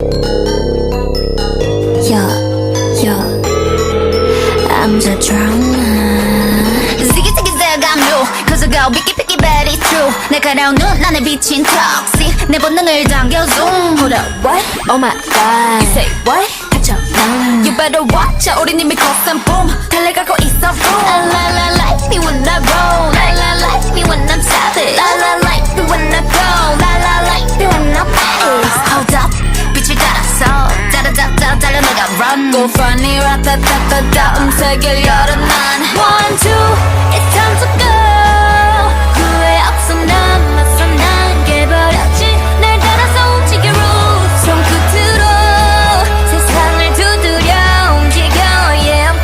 Yeah, yeah, I'm the drama. Ziggy ziggy zag I'm new cause I go picky picky but it's true 날카로운 눈 안에 비친 toxic 내 본능을 당겨 zoom. Hold up, what? Oh my god. You say what? 갇혀 난 You better watch out 우린 이미 걷선 boom 달려가고 있어 boom. La la like me when I roll La la like me when I'm savage La la like me when I go La la like me when I pace. Hold up 빛을 따라서 짜라짜라 달려 내가 run Go funny 라타타타타 음색을 열어 난 One two it's time to go 후회 없어 난 맞서 난 깨버렸지 날 따라서 움직여 rules 손끝으로 세상을 두드려 움직여 Yeah I'm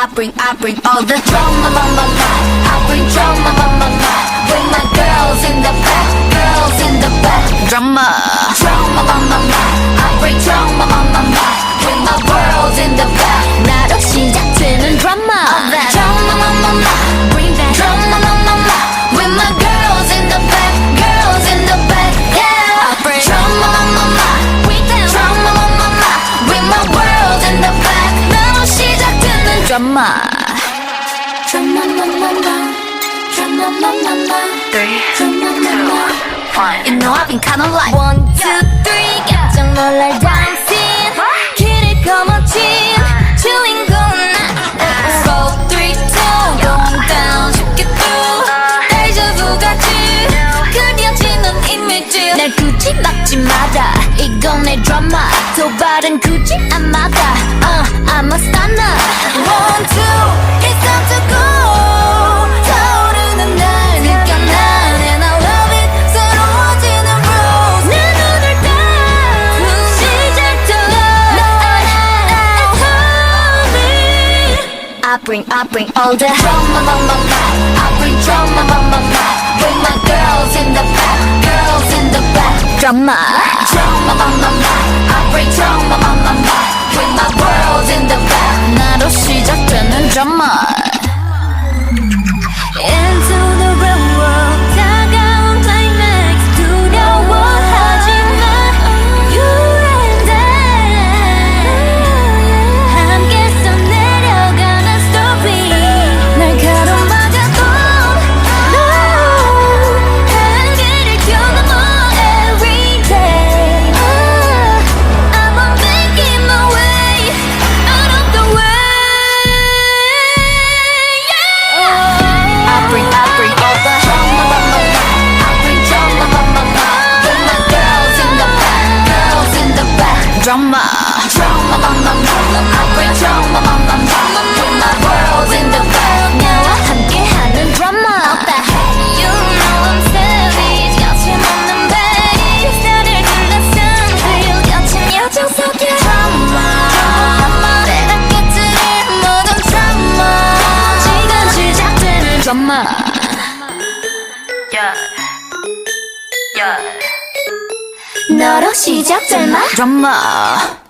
coming I bring all the drama on my life I bring drama on my life With my girls in the back Girls in the back Drama Drama on my life I bring drama on my life With my world in the back 나로 시작되는 drama Drama on my life Bring that drama on my life With my girls in the back Girls in the back Yeah I bring drama on my life Bring that drama on my life With my world in the back 나로 시작되는 drama Drama on my life Drama on my life 3, 2, 1 You know I've been kinda like 1, 2, 3 깜짝 놀랄 dancing 길을 거머쥔 주인공은 나 4, 3, 2 Going down 쉽게 through 데자부 같이 그려지는 이미지 날 굳이 막지 마라 이건 내 드라마 도발은 굳이 안 막아 I'm a stunner 1, 2 It's time to go 타오르는 날 느껴 난 And I love it 새로워지는 rules 내 눈을 딱 시작도 I bring all the drama on my life I bring drama on my life With my girls in the back Girls in the back Drama Drama on my life I bring drama on my life With my world in the back 나로 시작되는 drama Into the real world 다가온 climax 두려워하지마 You and I 함께 써내려가는 story 날 가로막아도 No 한계를 뛰어넘어 every day I'm making my way out of the way I bring all the drama on my life I bring drama on my life With my girls in the back Girls in the back Drama Drama on my life I bring drama on my life With my world in the back 나와 함께하는 drama You know I'm savage 거침없는 bass 나를 둘러싼 feel 거친 여정 속에 drama 내가 깨뜨릴 모든 drama 지금 시작되는 drama Yeah Yeah 너로 시작될 마 drama